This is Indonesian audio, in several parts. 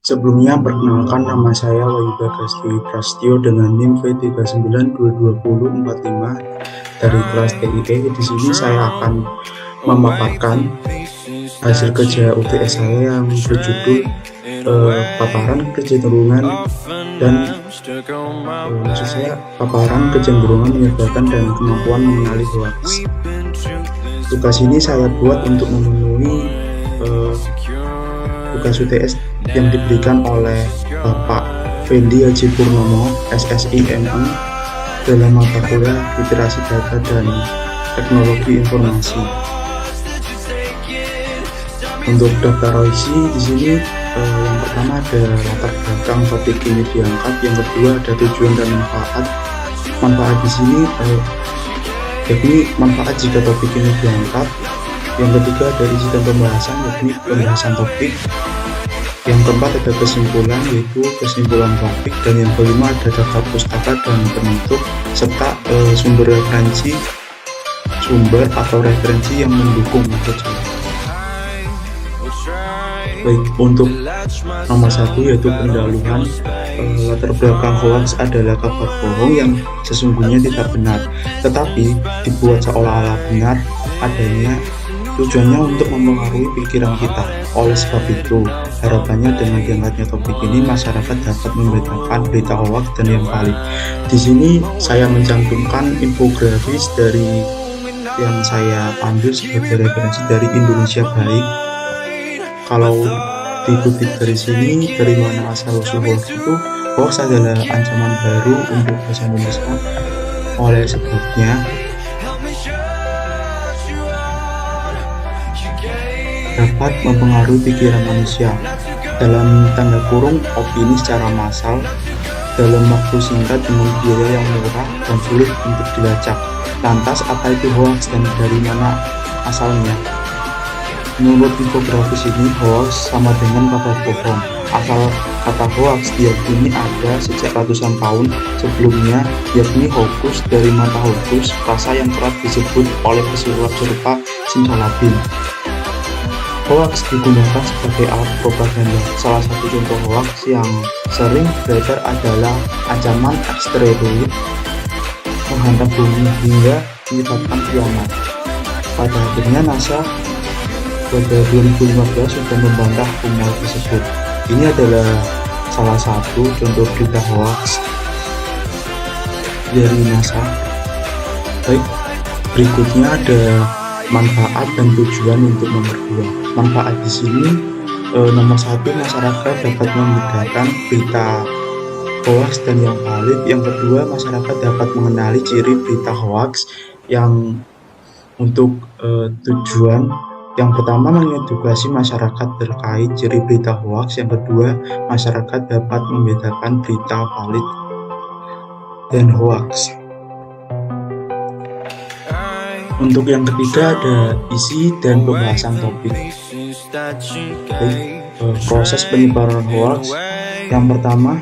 Sebelumnya perkenalkan, nama saya Wahyu Bagasti Prastio dengan NIM V39222045 dari kelas TIE. Di sini saya akan memaparkan hasil kerja UTS saya yang berjudul paparan kecenderungan dan maksud saya paparan kecenderungan menyebarkan dan kemampuan mengenali hoax. Tugas ini saya buat untuk memenuhi tugas UTS yang diberikan oleh Bapak Fendi Haji Purnomo, SSI MI, dalam mata kuliah Literasi Data dan Teknologi Informasi. Untuk daftar isi di sini yang pertama ada latar belakang topik ini diangkat, yang kedua ada tujuan dan manfaat. Manfaat di sini yakni manfaat jika topik ini diangkat. Yang ketiga ada isi dan pembahasan, yakni pembahasan topik. Yang keempat ada kesimpulan, yaitu kesimpulan topik. Dan yang kelima ada daftar pustaka dan penutup serta sumber atau referensi yang mendukung kerja. Baik, untuk nomor 1 yaitu pendahuluan. Latar belakang hoax adalah kabar bohong yang sesungguhnya tidak benar, tetapi dibuat seolah-olah benar adanya. Tujuannya untuk mempengaruhi pikiran kita. Oleh sebab itu, harapannya dengan diangkatnya topik ini, masyarakat dapat membedakan berita hoax dan yang valid. Di sini saya mencantumkan infografis dari yang saya ambil sebagai referensi dari Indonesia Baik. Kalau dikutip dari sini, dari mana asal-usul hoax itu, hoax adalah ancaman baru untuk bahasa Indonesia. Oleh sebabnya, dapat mempengaruhi pikiran manusia, dalam tanda kurung opini secara massal, dalam waktu singkat dengan biaya yang murah dan sulit untuk dilacak. Lantas apa itu hoax dan dari mana asalnya? Menurut infografis ini, hoax sama dengan kabar bohong. Asal kata hoax diyakini ada sejak ratusan tahun sebelumnya, yakni hokus dari mata hokus, rasa yang kerap disebut oleh pesulap serupa simsalabim. Hoax digunakan sebagai alat propaganda. Salah satu contoh hoax yang sering beredar adalah ancaman asteroid menghantam bumi hingga menyebabkan kiamat. Pada akhirnya NASA pada 2015 sudah membantah rumor tersebut. Ini adalah salah satu contoh berita hoax dari NASA. Baik, berikutnya ada manfaat dan tujuan untuk nomor 2. Manfaat di sini nomor 1, masyarakat dapat membedakan berita hoax dan yang valid. Yang kedua, masyarakat dapat mengenali ciri berita hoax. Yang untuk tujuan, yang pertama mengedukasi masyarakat terkait ciri berita hoax. Yang kedua, masyarakat dapat membedakan berita valid dan hoax. Untuk yang ketiga ada isi dan pembahasan topik. Proses penyebaran hoax. Yang pertama,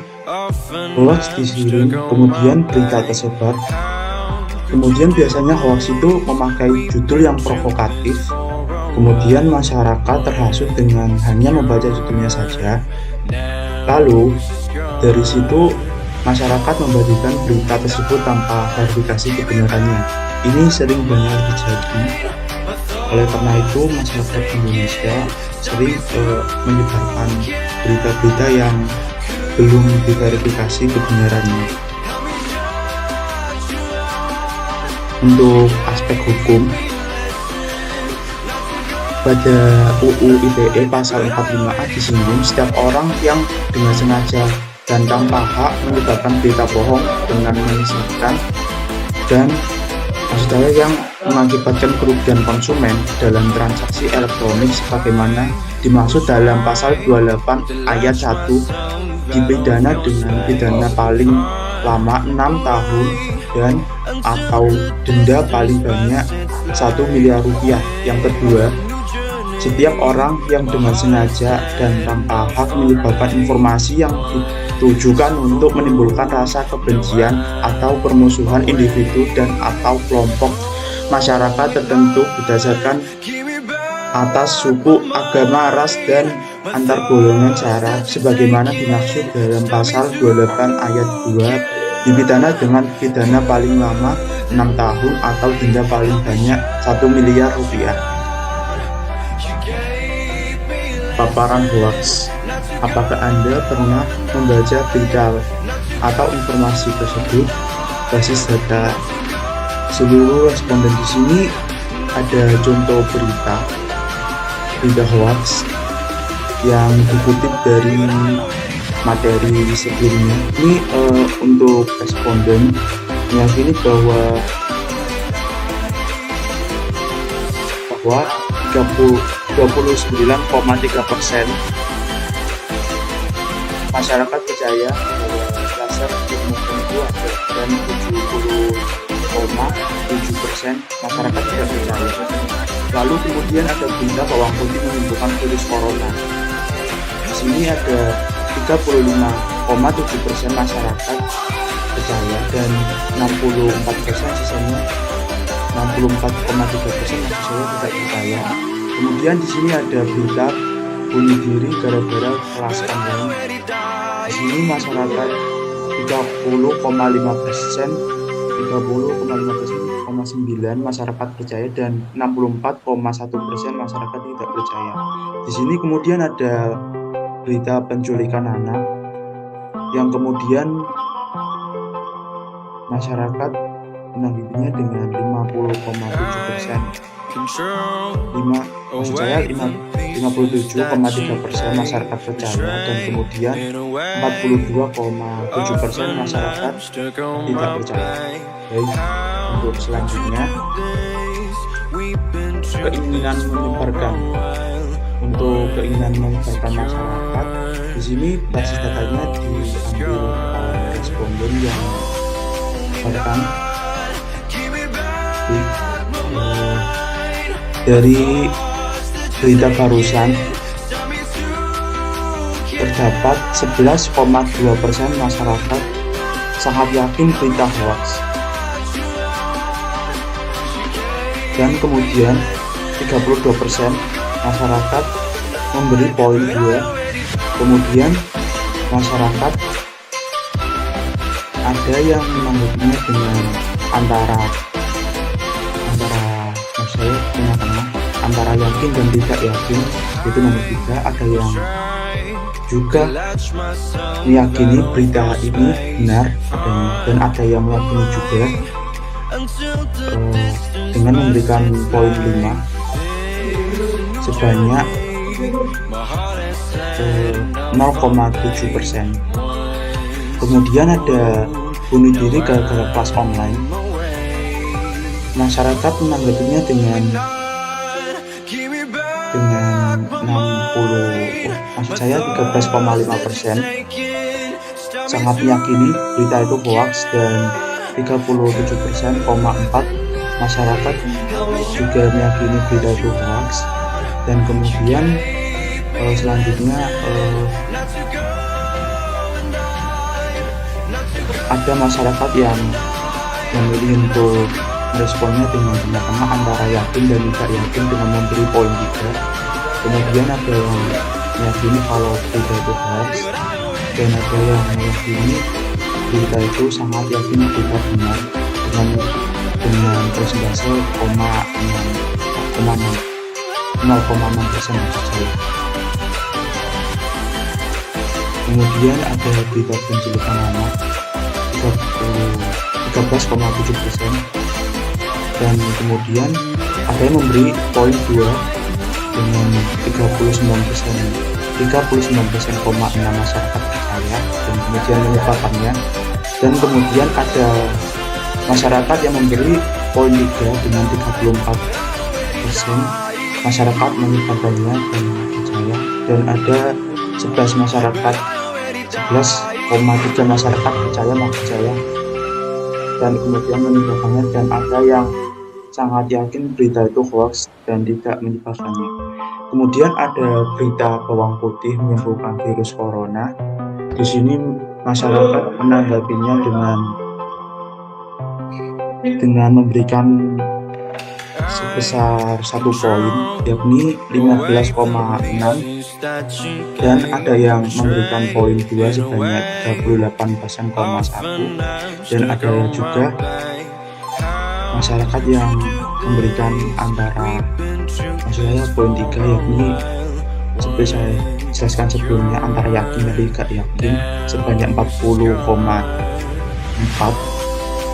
hoax disiring, kemudian berita tersebar. Kemudian biasanya hoax itu memakai judul yang provokatif. Kemudian masyarakat terhasut dengan hanya membaca judulnya saja. Lalu dari situ masyarakat membagikan berita tersebut tanpa verifikasi kebenarannya. Ini sering banyak terjadi. Oleh karena itu, masyarakat Indonesia sering menyebarkan berita-berita yang belum diverifikasi kebenarannya. Untuk aspek hukum, pada UU ITE pasal 45A disinggung setiap orang yang dengan sengaja dan tanpa hak menyebarkan berita bohong dengan menyesatkan dan maksud saya yang mengakibatkan kerugian konsumen dalam transaksi elektronik sebagaimana dimaksud dalam pasal 28 ayat 1 dipidana dengan pidana paling lama 6 tahun dan atau denda paling banyak 1 miliar rupiah. Yang kedua, setiap orang yang dengan sengaja dan tanpa hak menyebarkan informasi yang ditujukan untuk menimbulkan rasa kebencian atau permusuhan individu dan atau kelompok masyarakat tertentu berdasarkan atas suku, agama, ras, dan antar golongan sara sebagaimana dimaksud dalam pasal 28 ayat 2, dipidana dengan pidana paling lama 6 tahun atau denda paling banyak 1 miliar rupiah. Paparan hoaks. Apakah Anda pernah membaca berita atau informasi tersebut? Basis data seluruh responden di sini ada contoh berita hoaks yang dikutip dari materi sebelumnya. Ini untuk responden meyakini bahwa 29,3% masyarakat percaya bahwa laser ilmu itu ada, dan 70,7% masyarakat tidak percaya. Lalu kemudian ada berita bawang putih menimbulkan virus corona. Di sini ada 35,7% masyarakat percaya dan 64%, sisanya 64,3% manusia tidak percaya. Kemudian di sini ada berita bunuh diri gara-gara kelas online. Di sini masyarakat 30,5%, 30,9% masyarakat percaya dan 64,1% masyarakat tidak percaya. Di sini kemudian ada berita penculikan anak yang kemudian masyarakat menanggapinya dengan 50,7%. 57,3% masyarakat percaya dan kemudian 42,7% masyarakat tidak percaya. Baik, untuk selanjutnya keinginan menyebarkan. Untuk keinginan menyebarkan masyarakat, di sini basis datanya diambil oleh responden yang menyebarkan dari berita barusan. Terdapat 11,2% masyarakat sangat yakin berita hoax, dan kemudian 32% masyarakat memberi poin 2. Kemudian masyarakat ada yang menanggapinya dengan antara saya tengah-tengah antara yakin dan tidak yakin, itu nomor 3. Ada yang juga meyakini berita ini benar adanya, dan ada yang meyakini juga dengan memberikan poin 5 sebanyak 0,7%. Kemudian ada bunuh diri gara-gara kelas online. Masyarakat menanggapinya dengan 13,5% sangat meyakini berita itu hoax, dan 37,4% masyarakat juga meyakini berita itu hoax. Dan kemudian selanjutnya ada masyarakat yang memilih untuk responnya dengan tengah-tengah antara yakin dan tidak yakin dengan memberi poin 3. Kemudian ada yang meyakini kalau berita itu hoax, dan ada yang meyakini berita itu sangat yakin berita benar dengan persentase 0,6% maksud saya. Kemudian ada berita penculikan anak 13,7%, dan kemudian ada yang memberi poin 2 dengan 39,6 masyarakat percaya dan kemudian menyebarkannya. Dan kemudian ada masyarakat yang memberi poin 3 dengan 34% masyarakat menyebarkannya dan percaya, dan ada 11,3 masyarakat percaya dan kemudian menyebarkannya, dan ada yang sangat yakin berita itu hoax dan tidak menyebarkannya. Kemudian ada berita bawang putih menyembuhkan virus corona. Di sini masyarakat menanggapinya dengan memberikan sebesar 1 poin, yakni 15,6, dan ada yang memberikan poin 2 sebanyak 38,1%, dan ada juga masyarakat yang memberikan antara maksudnya poin 3, yakni seperti saya jelaskan sebelumnya antara yakin dan tidak yakin sebanyak 40,4,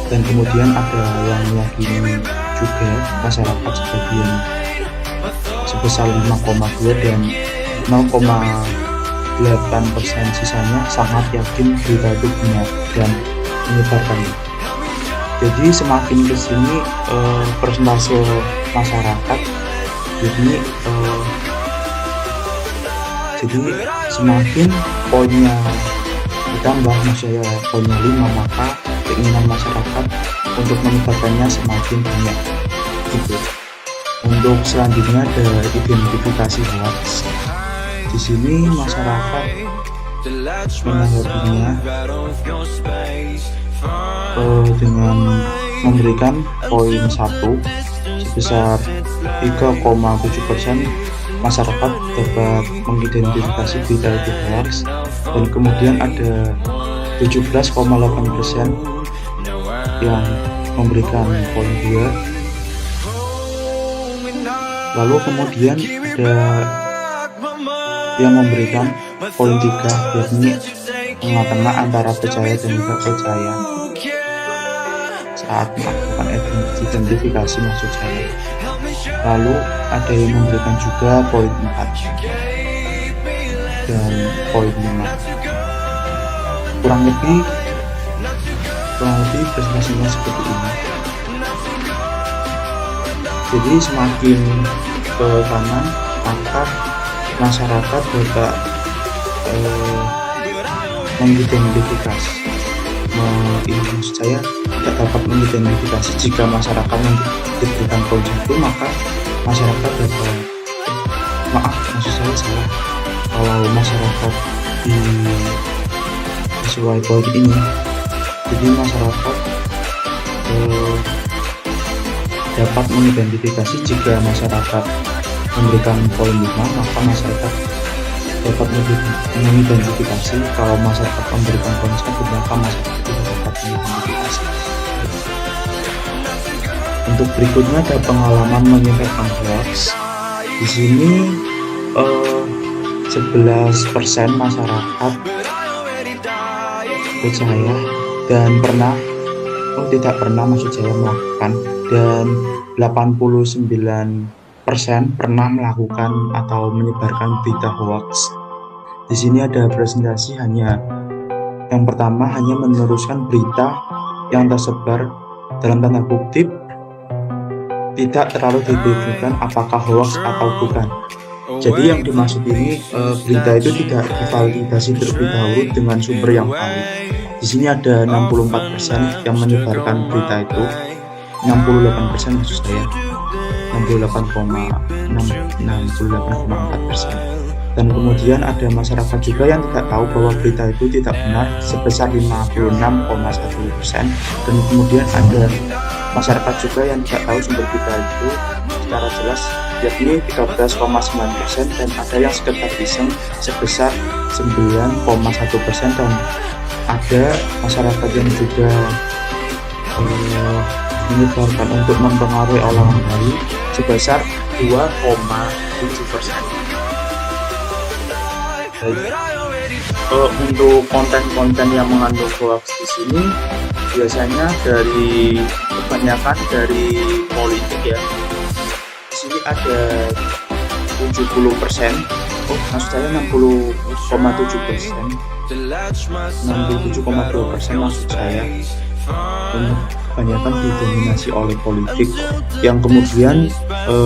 dan kemudian ada yang meyakini juga masyarakat sebagian sebesar 5,2, dan 0,8% sisanya sangat yakin berita itu benar dan menyebarkannya. Jadi semakin kesini persentase masyarakat ini jadi semakin poinnya ditambah, maksudnya poinnya 5, maka keinginan masyarakat untuk menyebarkannya semakin banyak gitu. Untuk selanjutnya ada identifikasi hoax. Di sini masyarakat menanggapinya dengan memberikan poin 1 sebesar 3,7%. Masyarakat dapat mengidentifikasi berita itu hoax, dan kemudian ada 17,8% yang memberikan poin 2, lalu kemudian ada yang memberikan poin 3, yakni tengah-tengah antara percaya dan tidak percaya saat melakukan identifikasi maksud saya. Lalu ada yang memberikan juga poin 4 dan poin 5. kurang lebih presentasinya seperti ini. Jadi semakin ke kanan maka masyarakat dapat mengidentifikasi maksud saya tidak dapat mengidentifikasi jika masyarakat diberikan poin 1, maka masyarakat dapat maksud saya salah, kalau masyarakat di sesuai poin ini, jadi masyarakat dapat mengidentifikasi jika masyarakat memberikan poin 5, maka masyarakat dapat mengidentifikasi kalau masyarakat memberikan poin 1, maka masyarakat tidak dapat mengidentifikasi. Untuk berikutnya ada pengalaman menyebarkan hoax. Di sini 11% masyarakat percaya dan tidak pernah maksud saya melakukan, dan 89% pernah melakukan atau menyebarkan berita hoax. Di sini ada presentasi hanya yang pertama, hanya meneruskan berita yang tersebar dalam tanda kutip tidak terlalu dipikirkan apakah hoax atau bukan. Jadi yang dimaksud ini berita itu tidak divalidasi terlebih dahulu dengan sumber yang valid. Di sini ada 64% yang menyebarkan berita itu, 68% maksud saya, 68,4%. Dan kemudian ada masyarakat juga yang tidak tahu bahwa berita itu tidak benar sebesar 56,1%, dan kemudian ada masyarakat juga yang tidak tahu sumber berita itu secara jelas, yakni 13,9%, dan ada yang sekedar iseng sebesar 9,1%, dan ada masyarakat yang juga menyebarkan untuk mempengaruhi orang lain sebesar 2,7%. Untuk konten-konten yang mengandung hoax di sini biasanya kebanyakan dari politik ya. Di sini ada 70%, maksud saya 60,7%, 67,2% maksud saya. Kebanyakan didominasi oleh politik, yang kemudian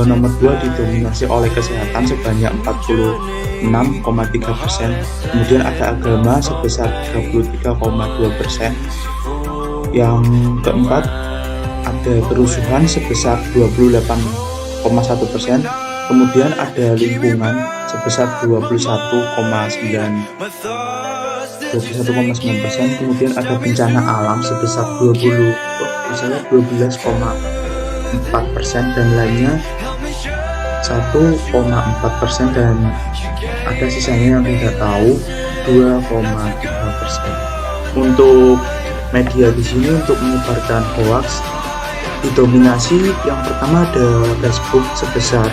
nomor 2 didominasi oleh kesehatan sebanyak 46,3%, kemudian ada agama sebesar 33,2%, yang keempat ada kerusuhan sebesar 28,1%, kemudian ada lingkungan sebesar 21,9%, kemudian ada bencana alam sebesar 12,8%, 4% dan lainnya 1,4%, dan ada sisanya yang tidak tahu 2,3%. Untuk media di sini untuk menyebarkan hoax didominasi yang pertama ada Facebook sebesar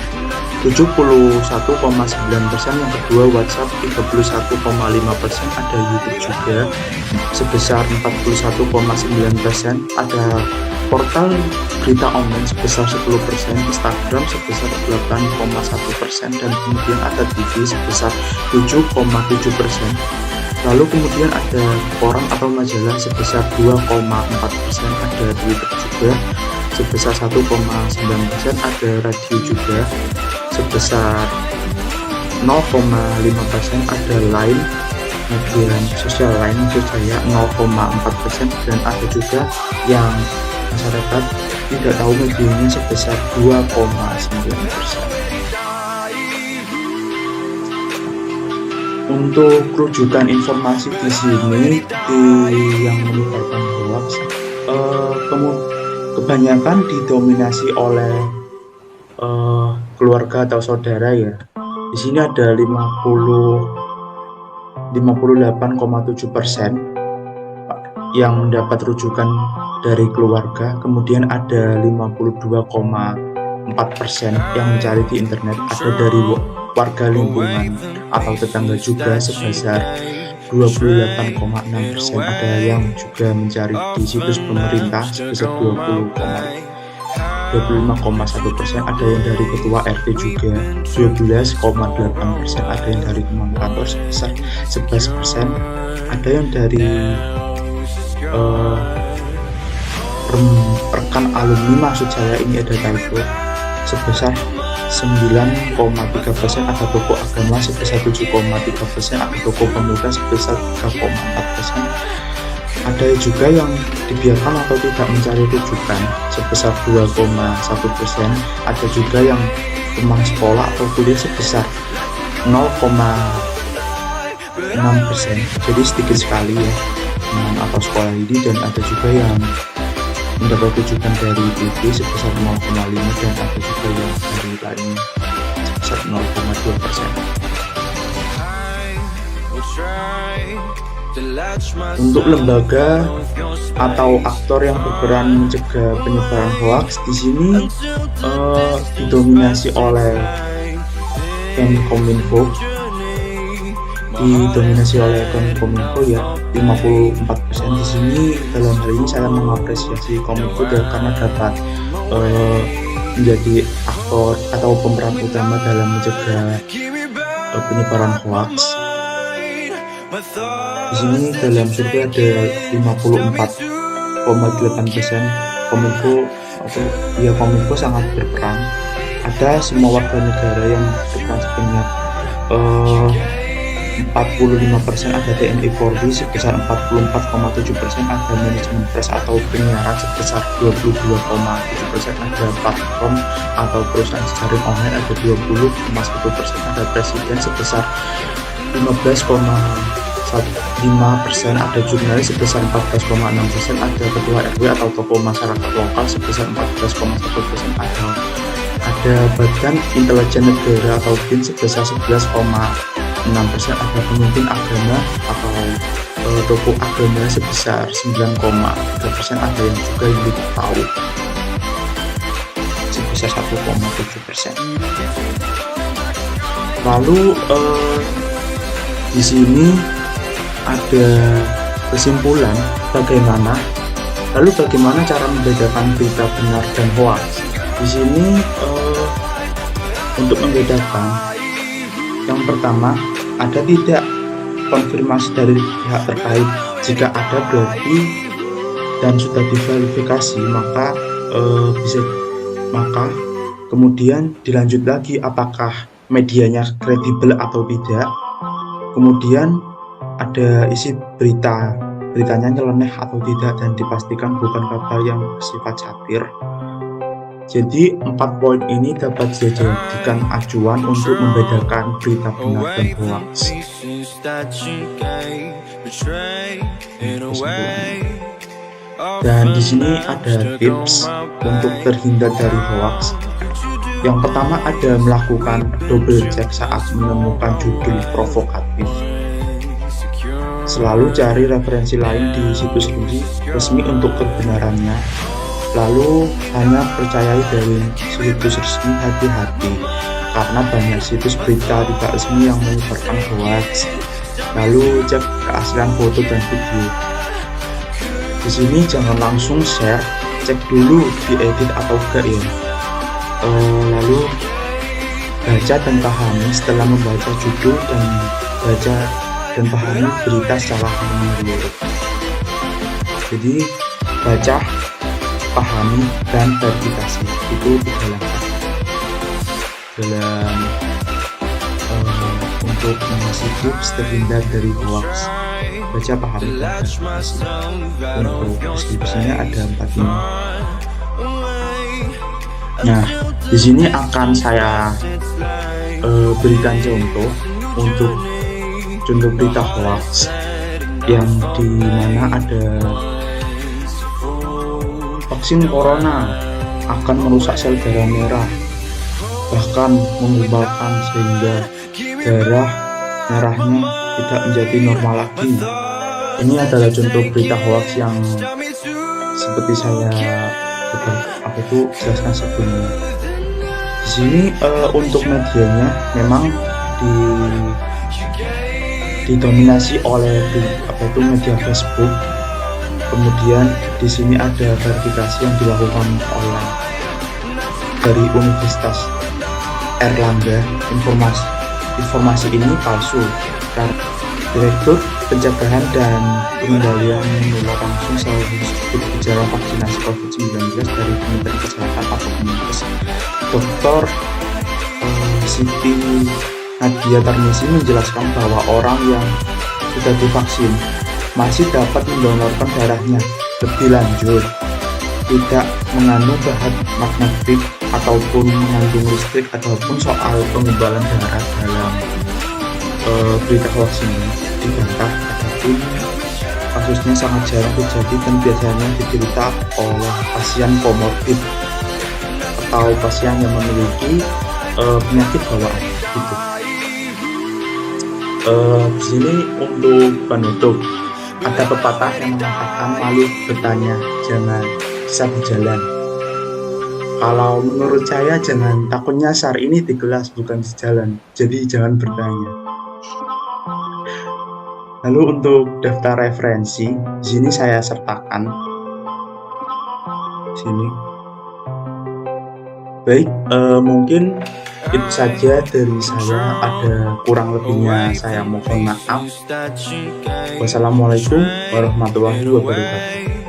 71,9%, yang kedua WhatsApp 31,5%, ada YouTube juga sebesar 41,9%, ada portal berita online sebesar 10%, Instagram sebesar 8,1%, dan kemudian ada TV sebesar 7,7%. Lalu kemudian ada koran atau majalah sebesar 2,4%, ada Twitter juga sebesar 1,9%, ada radio juga sebesar 0,5%, ada lain media sosial lain saya 0,4%, dan ada juga yang masyarakat tidak tahu medianya sebesar 2,9%. Untuk rujukan informasi di sini yang menyebarkan hoax kebanyakan didominasi oleh keluarga atau saudara ya. Di sini ada 58,7% yang mendapat rujukan dari keluarga, kemudian ada 52,4% yang mencari di internet, ada dari warga lingkungan atau tetangga juga sebesar 28,6%, ada yang juga mencari di situs pemerintah sebesar 25,1%, ada yang dari ketua RT juga 12,8%, ada yang dari teman kantor sebesar 11%, ada yang dari rekan alumni, maksud saya ini ada typo, sebesar 9,3%, ada tokoh agama sebesar 7,3%, ada tokoh pemuda sebesar 3,4%, ada juga yang dibiarkan atau tidak mencari rujukan sebesar 2,1%, ada juga yang teman sekolah atau kuliah sebesar 0,6%, jadi sedikit sekali ya teman atau sekolah ini, dan ada juga yang mendapat rujukan dari TV sebesar 0,5%, dan ada juga yang dari lain sebesar 0,2%. Untuk lembaga atau aktor yang berperan mencegah penyebaran hoax di sini didominasi oleh Kemenkominfo, ya 54%. Di sini dalam hal ini saya mengapresiasi Kominfo karena dapat menjadi aktor atau pemeran utama dalam mencegah penyebaran hoax. Di sini dalam survei ada 54,8% Kominfo sangat berperan. Ada semua warga negara yang berperan sebanyak 45%, ada TNI Polri sebesar 44,7%, ada manajemen pers atau penyiaran sebesar 22,7%, ada platform atau perusahaan jejaring online ada 20,1%, ada presiden sebesar 15,5%, ada jurnalis sebesar 14,6%, ada ketua RW atau tokoh masyarakat lokal sebesar 14,1%, ada badan intelijen negara atau BIN sebesar 11,6%, ada pemimpin agama atau tokoh agama sebesar 9,3%, ada yang juga yang tidak tahu sebesar 1,7%. Lalu di sini ada kesimpulan bagaimana cara membedakan berita benar dan hoax. Di sini untuk membedakan, yang pertama ada tidak konfirmasi dari pihak terkait. Jika ada berarti dan sudah diverifikasi maka kemudian dilanjut lagi apakah medianya kredibel atau tidak. Kemudian ada isi beritanya nyeleneh atau tidak, dan dipastikan bukan kabar yang bersifat satir. Jadi 4 poin ini dapat dijadikan acuan untuk membedakan berita benar dan hoax. Dan di sini ada tips untuk terhindar dari hoax. Yang pertama ada melakukan double check saat menemukan judul provokatif. Selalu cari referensi lain di situs resmi untuk kebenarannya. Lalu hanya percayai dari situs resmi, hati-hati karena banyak situs berita tidak resmi yang menyebarkan hoax. Lalu cek keaslian foto dan video. Di sini jangan langsung share, cek dulu diedit atau enggak ya. Lalu baca dan pahami. Setelah membaca judul dan baca dan pahami berita secara menyeluruh. Jadi baca, pahami, dan verifikasi itu 3 langkah dalam untuk mengasih tips terhindar dari hoax. Baca, pahami, dan verifikasi. Untuk deskripsinya ada 4 ini. Nah, di sini akan saya berikan contoh untuk contoh berita hoax yang dimana ada vaksin corona akan merusak sel darah merah, bahkan menggumpakan sehingga darah merahnya tidak menjadi normal lagi. Ini adalah contoh berita hoax yang seperti saya jelaskan sebelumnya. Di sini untuk medianya memang didominasi oleh media Facebook. Kemudian di sini ada verifikasi yang dilakukan oleh dari Universitas Airlangga. Informasi ini palsu karena Direktur Pencegahan dan Pengendalian Menular langsung selalu disebut gejala vaksinasi COVID-19 dari Kementerian Kesehatan atau Kemenkes. Dr. Siti Nadia Tarmizi menjelaskan bahwa orang yang sudah divaksin masih dapat mendonorkan darahnya. Lebih lanjut, tidak mengandung bahan magnetik ataupun mengandung listrik ataupun soal pengumbalan darah dalam berita hoax ini dibantah. Adapun kasusnya sangat jarang terjadi dan biasanya diderita oleh pasien komorbid atau pasien yang memiliki penyakit bawaan gitu. Di sini untuk penutup ada pepatah yang mengatakan malu bertanya jangan sesat di jalan. Kalau menurut saya jangan takut nyasar, ini di kelas bukan di jalan, jadi jangan bertanya. Lalu untuk daftar referensi, di sini saya sertakan. Sini. Baik, mungkin itu saja dari saya. Ada kurang lebihnya saya mohon maaf. Wassalamualaikum warahmatullahi wabarakatuh.